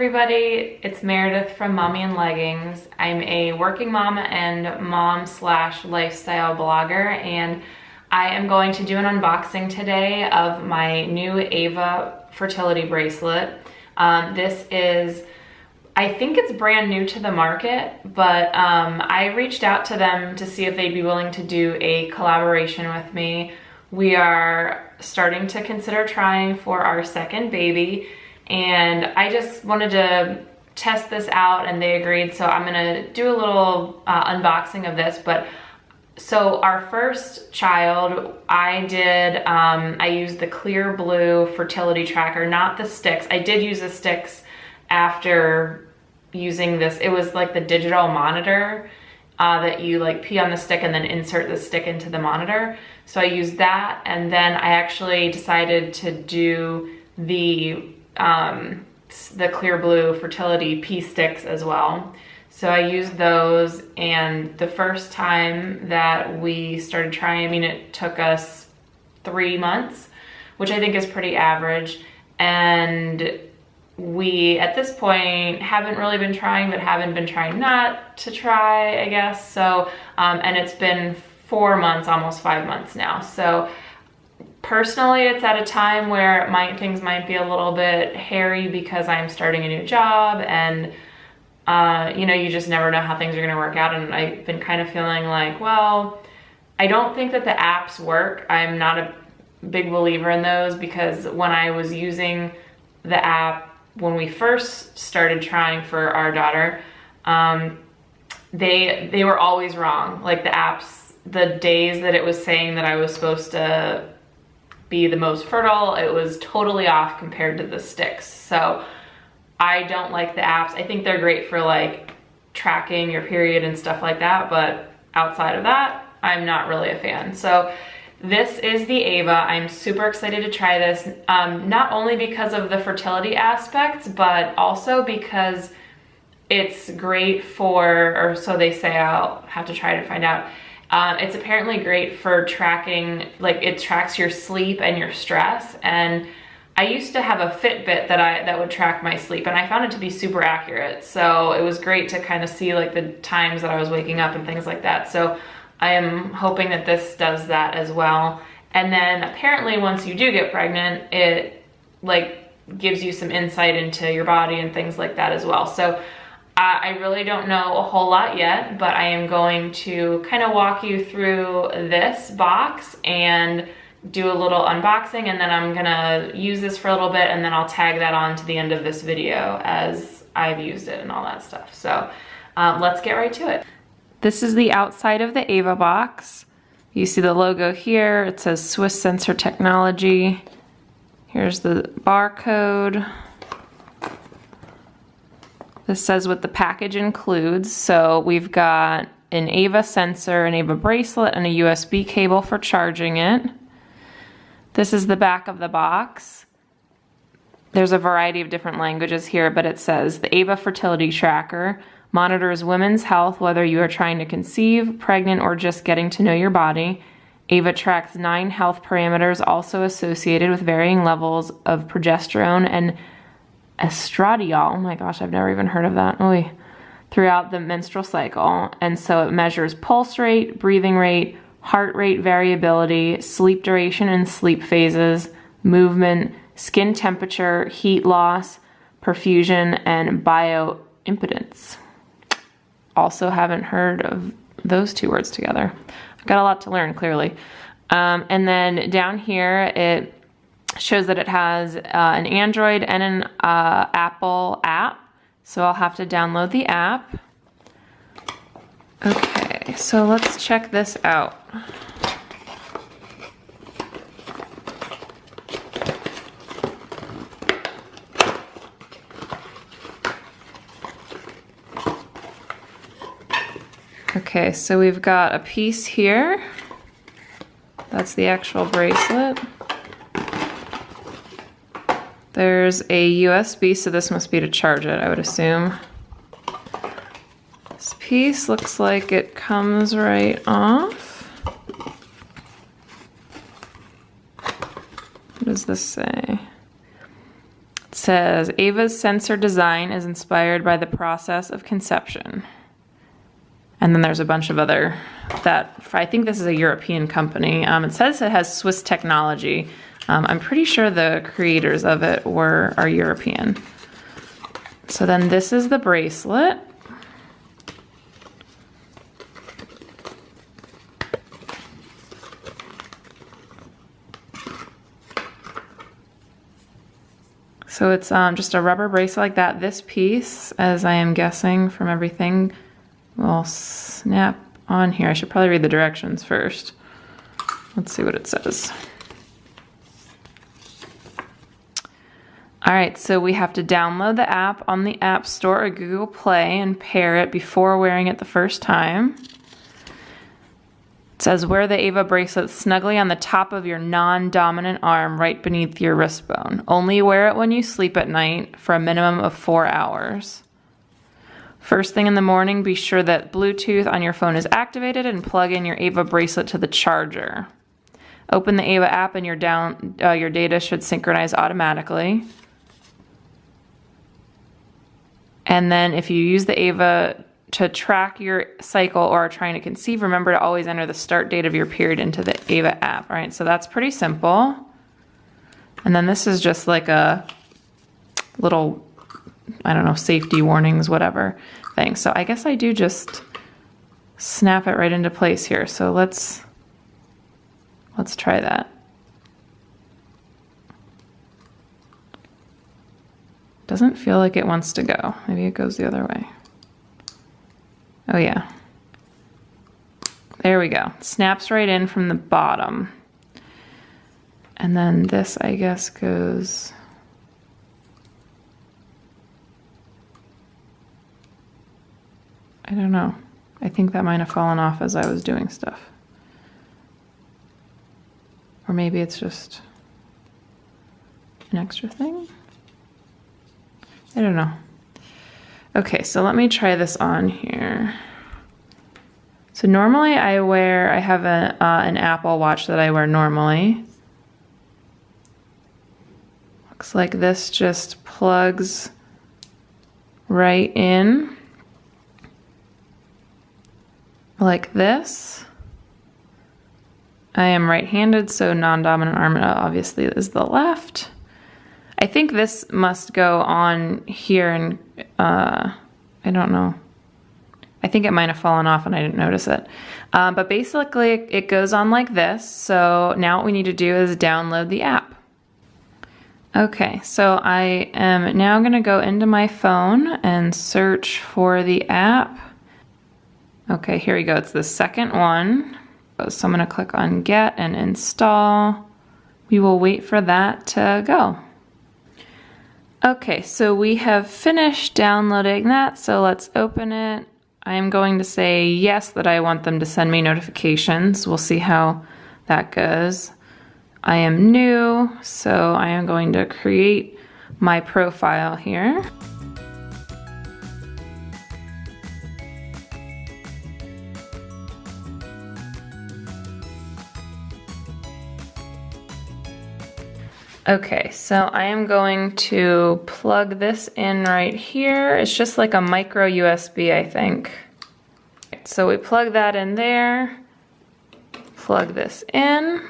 everybody, it's Meredith from Mommy in Leggings. I'm a working mom and mom/lifestyle blogger, and I am going to do an unboxing today of my new Ava Fertility bracelet. This is, I think it's brand new to the market, but I reached out to them to see if they'd be willing to do a collaboration with me. We are starting to consider trying for our second baby, and I just wanted to test this out and they agreed, so I'm gonna do a little unboxing of this. But so our first child, I used the clear blue fertility tracker, not the sticks. I did use the sticks after using this. It was like the digital monitor that you like pee on the stick and then insert the stick into the monitor. So I used that, and then I actually decided to do the clear blue fertility pee sticks as well. So I used those, and the first time that we started trying, I mean, it took us 3 months, which I think is pretty average. And we, at this point, haven't really been trying, but haven't been trying not to try, I guess. So, and it's been 4 months, almost 5 months now. So personally, it's at a time where things might be a little bit hairy because I'm starting a new job, and you know, you just never know how things are gonna work out. And I've been kind of feeling like, well, I don't think that the apps work. I'm not a big believer in those, because when I was using the app when we first started trying for our daughter, they were always wrong. Like the apps, the days that it was saying that I was supposed to be the most fertile, it was totally off compared to the sticks. So I don't like the apps. I think they're great for like tracking your period and stuff like that, but outside of that, I'm not really a fan. So this is the Ava. I'm super excited to try this, not only because of the fertility aspects, but also because it's great for, or so they say, I'll have to try to find out. It's apparently great for tracking, like it tracks your sleep and your stress. And I used to have a Fitbit that would track my sleep, and I found it to be super accurate. So it was great to kind of see like the times that I was waking up and things like that. So I am hoping that this does that as well. And then apparently once you do get pregnant, it like gives you some insight into your body and things like that as well. So I really don't know a whole lot yet, but I am going to kind of walk you through this box and do a little unboxing, and then I'm gonna use this for a little bit, and then I'll tag that on to the end of this video as I've used it and all that stuff. So let's get right to it. This is the outside of the Ava box. You see the logo here. It says Swiss Sensor Technology. Here's the barcode. This says what the package includes. So we've got an Ava sensor, an Ava bracelet, and a USB cable for charging it. This is the back of the box. There's a variety of different languages here, but it says the Ava Fertility Tracker monitors women's health whether you are trying to conceive, pregnant, or just getting to know your body. Ava tracks 9 health parameters also associated with varying levels of progesterone and estradiol. Oh my gosh, I've never even heard of that. Oy. Throughout the menstrual cycle. And so it measures pulse rate, breathing rate, heart rate variability, sleep duration and sleep phases, movement, skin temperature, heat loss, perfusion, and bioimpedance. Also haven't heard of those 2 words together. I've got a lot to learn, clearly. And then down here, it shows that it has an Android and an Apple app. So I'll have to download the app. Okay, so let's check this out. Okay, so we've got a piece here. That's the actual bracelet. There's a USB, so this must be to charge it, I would assume. This piece looks like it comes right off. What does this say? It says, Ava's sensor design is inspired by the process of conception. And then there's a bunch of other I think this is a European company. It says it has Swiss technology. I'm pretty sure the creators of it are European. So then this is the bracelet. So it's just a rubber bracelet like that. This piece, as I am guessing from everything, will snap on here. I should probably read the directions first. Let's see what it says. All right, so we have to download the app on the App Store or Google Play and pair it before wearing it the first time. It says, wear the Ava bracelet snugly on the top of your non-dominant arm right beneath your wrist bone. Only wear it when you sleep at night for a minimum of 4 hours. First thing in the morning, be sure that Bluetooth on your phone is activated and plug in your Ava bracelet to the charger. Open the Ava app and your data should synchronize automatically. And then if you use the Ava to track your cycle or are trying to conceive, remember to always enter the start date of your period into the Ava app. All right, so that's pretty simple. And then this is just like a little, I don't know, safety warnings, whatever thing. So I guess I do just snap it right into place here. So let's try that. Doesn't feel like it wants to go. Maybe it goes the other way. Oh yeah. There we go. Snaps right in from the bottom. And then this, I guess, goes... I don't know. I think that might have fallen off as I was doing stuff. Or maybe it's just an extra thing. I don't know. Okay, so let me try this on here. So normally I have an Apple Watch that I wear normally. Looks like this just plugs right in. Like this. I am right-handed, so non-dominant arm obviously is the left. I think this must go on here and I don't know. I think it might have fallen off and I didn't notice it. But basically it goes on like this. So now what we need to do is download the app. Okay, so I am now gonna go into my phone and search for the app. Okay, here we go. It's the second one. So I'm gonna click on Get and Install. We will wait for that to go. Okay, so we have finished downloading that, so let's open it. I am going to say yes that I want them to send me notifications. We'll see how that goes. I am new, so I am going to create my profile here. Okay, so I am going to plug this in right here. It's just like a micro USB, I think. So we plug that in there, plug this in.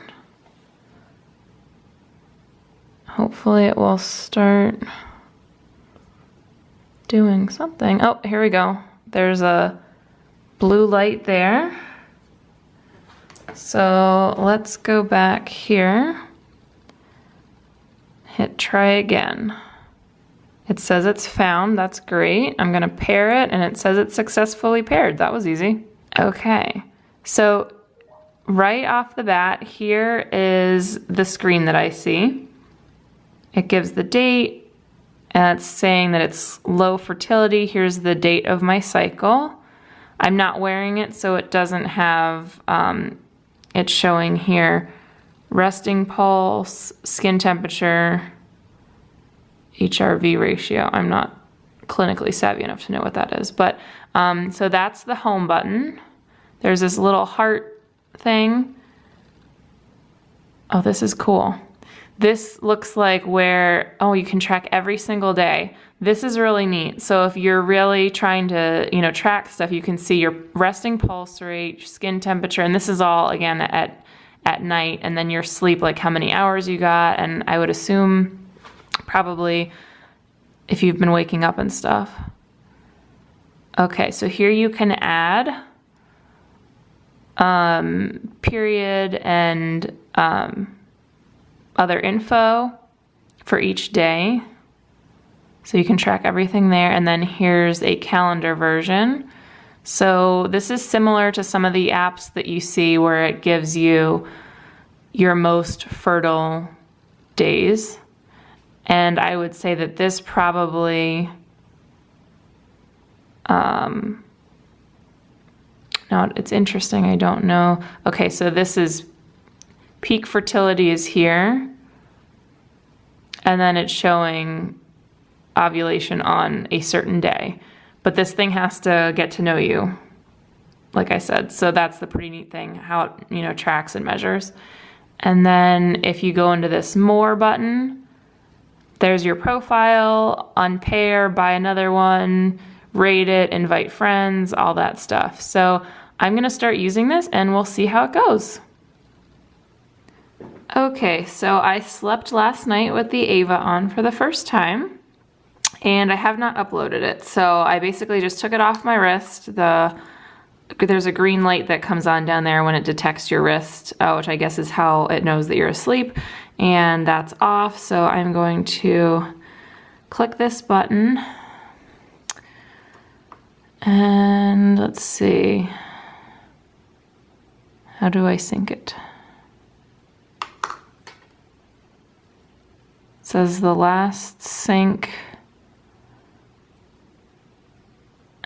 Hopefully it will start doing something. Oh, here we go. There's a blue light there. So let's go back here. Hit try again. It says it's found, that's great. I'm gonna pair it and it says it's successfully paired. That was easy. Okay, so right off the bat, here is the screen that I see. It gives the date and it's saying that it's low fertility. Here's the date of my cycle. I'm not wearing it, so it doesn't have, it's showing here resting pulse, skin temperature, HRV ratio. I'm not clinically savvy enough to know what that is, but so that's the home button. There's this little heart thing. Oh, this is cool. this looks like where, oh, you can track every single day. This is really neat. So if you're really trying to, you know, track stuff, you can see your resting pulse rate, skin temperature, and this is all, again, at night, and then your sleep, like how many hours you got, and I would assume probably if you've been waking up and stuff. Okay, so here you can add period and other info for each day. So you can track everything there, and then here's a calendar version. So this is similar to some of the apps that you see where it gives you your most fertile days. And I would say that this probably, no, it's interesting, I don't know. Okay, so this is peak fertility is here, and then it's showing ovulation on a certain day. But this thing has to get to know you, like I said. So that's the pretty neat thing, how it, you know, tracks and measures. And then if you go into this more button, there's your profile, unpair, buy another one, rate it, invite friends, all that stuff. So I'm gonna start using this and we'll see how it goes. Okay, so I slept last night with the Ava on for the first time, and I have not uploaded it. So I basically just took it off my wrist. There's a green light that comes on down there when it detects your wrist, which I guess is how it knows that you're asleep, and that's off. So I'm going to click this button, and let's see, how do I sync it? It says the last sync.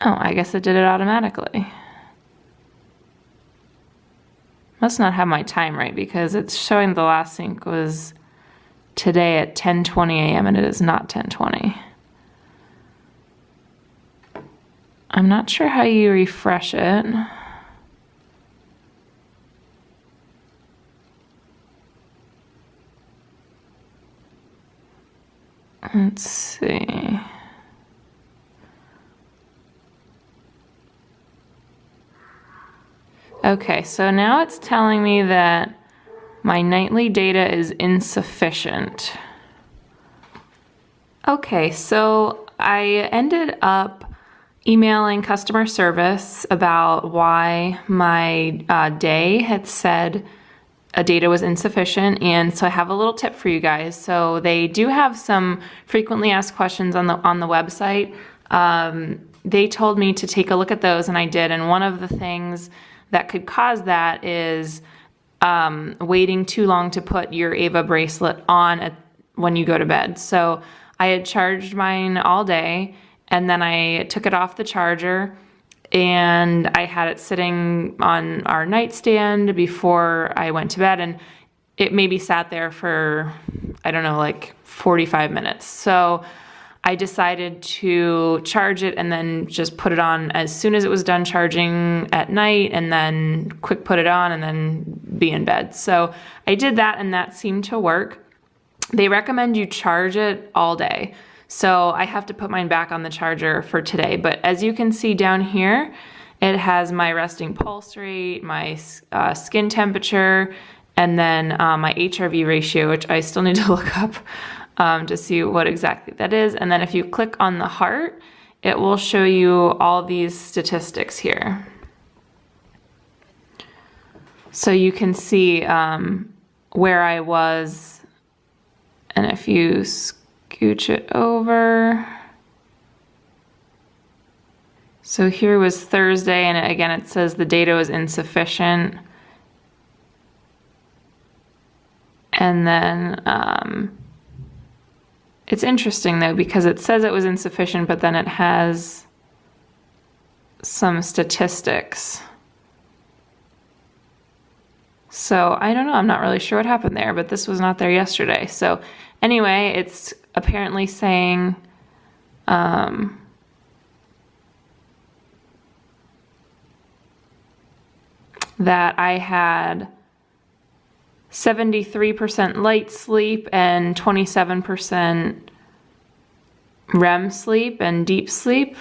Oh, I guess it did it automatically. Must not have my time right, because it's showing the last sync was today at 10:20 a.m. and it is not 10:20. I'm not sure how you refresh it. Let's see. Okay, so now it's telling me that my nightly data is insufficient. Okay, so I ended up emailing customer service about why my day had said data was insufficient, and so I have a little tip for you guys. So they do have some frequently asked questions on the website. They told me to take a look at those, and I did, and one of the things that could cause that is waiting too long to put your Ava bracelet on when you go to bed. So I had charged mine all day, and then I took it off the charger, and I had it sitting on our nightstand before I went to bed, and it maybe sat there for, I don't know, like 45 minutes. So I decided to charge it and then just put it on as soon as it was done charging at night, and then quick put it on and then be in bed. So I did that, and that seemed to work. They recommend you charge it all day. So I have to put mine back on the charger for today. But as you can see down here, it has my resting pulse rate, my skin temperature, and then my HRV ratio, which I still need to look up to see what exactly that is. And then if you click on the heart, it will show you all these statistics here. So you can see where I was, and if you scooch it over. So here was Thursday, and again it says the data was insufficient. And then it's interesting though, because it says it was insufficient, but then it has some statistics. So I don't know, I'm not really sure what happened there, but this was not there yesterday. So anyway, it's apparently saying that I had 73% light sleep and 27% REM sleep and deep sleep.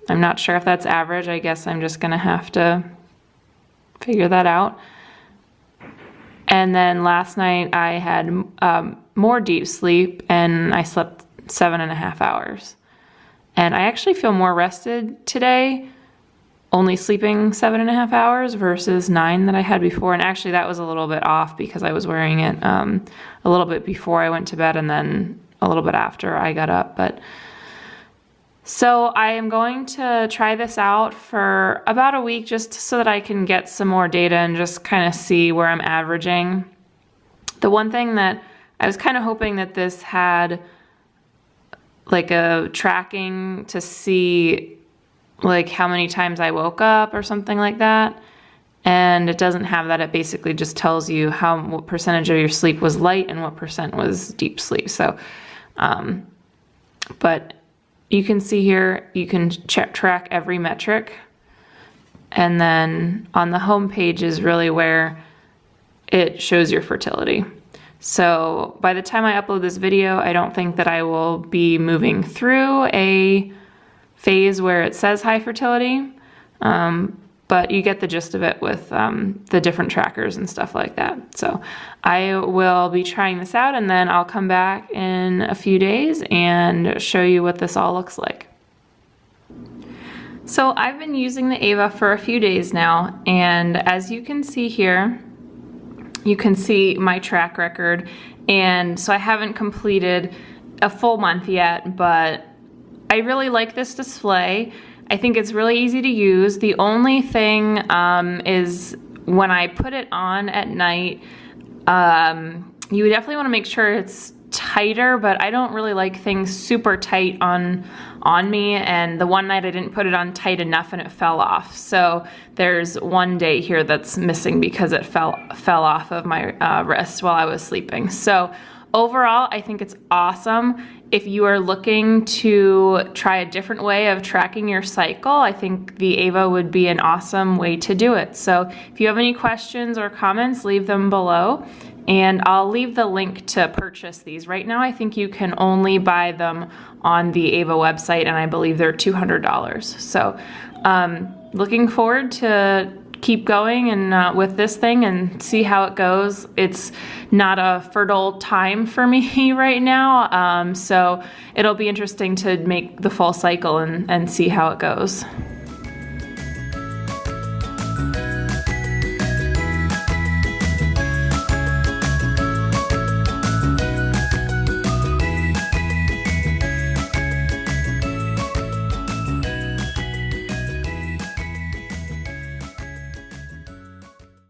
I'm not sure if that's average. I guess I'm just gonna have to figure that out. And then last night I had more deep sleep and I slept 7.5 hours. And I actually feel more rested today, only sleeping 7.5 hours versus 9 that I had before. And actually that was a little bit off because I was wearing it a little bit before I went to bed and then a little bit after I got up. So I am going to try this out for about a week just so that I can get some more data and just kind of see where I'm averaging. The one thing that I was kind of hoping that this had like a tracking to see like how many times I woke up or something like that. And it doesn't have that. It basically just tells you what percentage of your sleep was light and what percent was deep sleep. So, but you can see here, you can track every metric. And then on the home page is really where it shows your fertility. So by the time I upload this video, I don't think that I will be moving through a phase where it says high fertility, but you get the gist of it with the different trackers and stuff like that. So I will be trying this out and then I'll come back in a few days and show you what this all looks like. So I've been using the Ava for a few days now, and as you can see here, you can see my track record. And so I haven't completed a full month yet, but I really like this display. I think it's really easy to use. The only thing is when I put it on at night, you definitely want to make sure it's tighter, but I don't really like things super tight on me, and the one night I didn't put it on tight enough and it fell off. So there's one day here that's missing because it fell off of my wrist while I was sleeping. So overall, I think it's awesome. If you are looking to try a different way of tracking your cycle, I think the Ava would be an awesome way to do it. So if you have any questions or comments, leave them below, and I'll leave the link to purchase these. Right now, I think you can only buy them on the Ava website, and I believe they're $200. So looking forward to keep going and with this thing and see how it goes. It's not a fertile time for me right now, so it'll be interesting to make the full cycle and see how it goes.